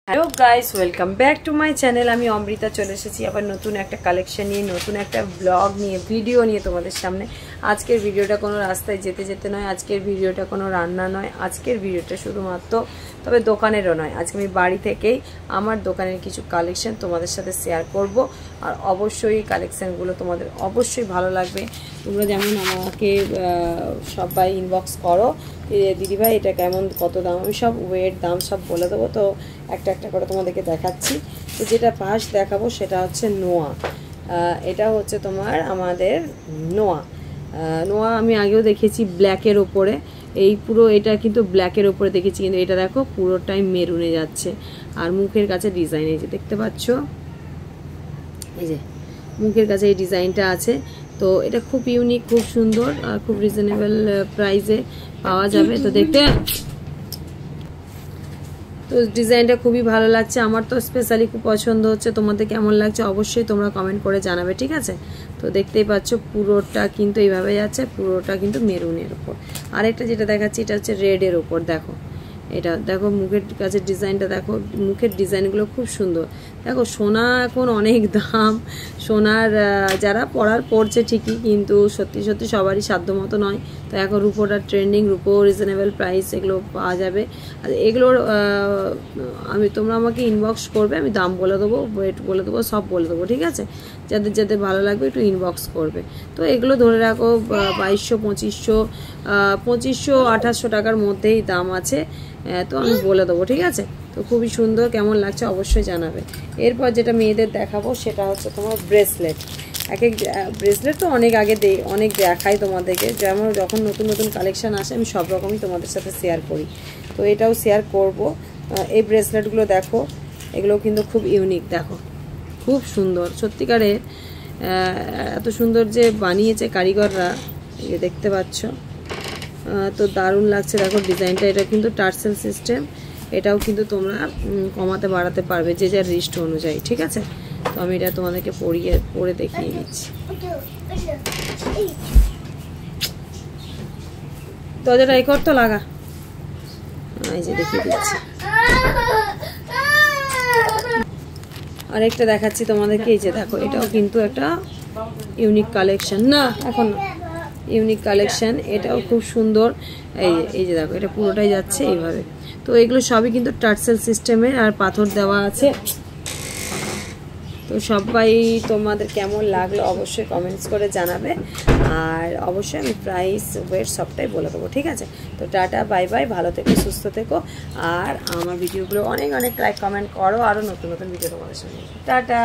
Hello guys, welcome back to my channel. আমি অমৃতা চলে এসেছি আবার নতুন একটা কালেকশন নিয়ে, নতুন একটা ব্লগ নিয়ে, ভিডিও নিয়ে তোমাদের সামনে। আজকের ভিডিওটা কোনো রাস্তায় যেতে যেতে নয়, আজকের ভিডিওটা কোনো রান্না নয়, আজকের ভিডিওটা শুধুমাত্র তবে দোকানেরও নয়, আজকে আমি বাড়ি থেকেই আমার দোকানের কিছু কালেকশন তোমাদের সাথে শেয়ার করব। আর অবশ্যই এই কালেকশানগুলো তোমাদের অবশ্যই ভালো লাগবে। তোমরা যেমন আমাকে সবাই ইনবক্স করো, দিদিভাই এটা কেমন, কত দাম, আমি সব ওয়েট দাম সব বলে দেবো। তো একটা একটা করে তোমাদেরকে দেখাচ্ছি। তো যেটা ফার্স্ট দেখাবো সেটা হচ্ছে নোয়া। এটা হচ্ছে তোমার আমাদের নোয়া। নোয়া আমি আগেও দেখেছি ব্ল্যাকের ওপরে, এই পুরো এটা কিন্তু ব্ল্যাকের ওপরে দেখেছি, কিন্তু এটা দেখো পুরোটাই মেরুনে যাচ্ছে। আর মুখের কাছে ডিজাইন, এই যে দেখতে পাচ্ছ, এই যে মুখের কাছে এই ডিজাইনটা আছে। তো এটা খুব ইউনিক, খুব সুন্দর আর খুব রিজনেবল প্রাইসে পাওয়া যাবে। তো দেখতে, তো ডিজাইনটা খুবই ভালো লাগছে, আমার তো স্পেশালি খুব পছন্দ হচ্ছে। তোমাদের কেমন লাগছে অবশ্যই তোমরা কমেন্ট করে জানাবে, ঠিক আছে? তো দেখতেই পাচ্ছ পুরোটা কিন্তু এইভাবে যাচ্ছে, পুরোটা কিন্তু মেরুনের উপর। আরেকটা যেটা দেখাচ্ছি এটা হচ্ছে রেডের উপর। দেখো এটা দেখো মুখের কাছে ডিজাইনটা দেখো, মুখের ডিজাইনগুলো খুব সুন্দর। দেখো সোনা এখন অনেক দাম, সোনার যারা পড়ছে ঠিকই, কিন্তু সত্যি সত্যি সবারই সাধ্য মতো নয়। তো এখন রূপোটা ট্রেন্ডিং, রূপো রিজনেবল প্রাইস এগুলো পাওয়া যাবে। আর এগুলোর তোমরা আমাকে ইনবক্স করবে, আমি দাম বলে দেবো, ওয়েট বলে দেবো, সব বলে দেবো, ঠিক আছে? যাদের যাদের ভালো লাগবে একটু ইনবক্স করবে। তো এগুলো ধরে রাখো 2200, 2500, 2800 টাকার মধ্যেই দাম আছে। তো আমি বলে দেবো, ঠিক আছে? তো খুবই সুন্দর, কেমন লাগছে অবশ্যই জানাবে। এরপর যেটা মেয়েদের দেখাবো সেটা হচ্ছে তোমার ব্রেসলেট। এক ব্রেসলেট তো অনেক আগে অনেক দেখাই তোমাদেরকে, যেমন যখন নতুন নতুন কালেকশান আসে আমি সব রকমই তোমাদের সাথে শেয়ার করি। তো এটাও শেয়ার করব। এই ব্রেসলেটগুলো দেখো, এগুলো কিন্তু খুব ইউনিক, দেখো খুব সুন্দর সত্যিকারে, এত সুন্দর যে বানিয়েছে কারিগররা, এই দেখতে পাচ্ছ। তো দারুণ লাগছে দেখো ডিজাইনটা। এটা কিন্তু টার্সেল সিস্টেম, এটাও কিন্তু তোমরা কমাতে বাড়াতে পারবে যে যার রিস্ট অনুযায়ী, ঠিক আছে? তো আমি এটা তোমাদেরকে পরে দেখিয়ে দিচ্ছি। দরজাটা এই করতো লাগা, এই যে দেখিয়ে দিচ্ছি। আরেকটা দেখাচ্ছি তোমাদেরকে, এই যে দেখো এটাও কিন্তু একটা ইউনিক কালেকশন, না এখন ইউনিক কালেকশন, এটাও খুব সুন্দর। এই যে দেখো এটা পুরোটাই যাচ্ছে এইভাবে। তো এগুলো সবই কিন্তু টার্সেল সিস্টেমের আর পাথর দেওয়া আছে। তো সবাই তোমাদের কেমন লাগলো অবশ্যই কমেন্টস করে জানাবে। আর অবশ্যই আমি প্রাইস ওয়েট সবটাই বলে দেবো, ঠিক আছে? তো টাটা, বাই বাই, ভালো থেকো, সুস্থ থেকো। আর আমার ভিডিওগুলো অনেক অনেক লাইক কমেন্ট করো, আরও নতুন নতুন ভিডিও তোমাদের সঙ্গে। টাটা।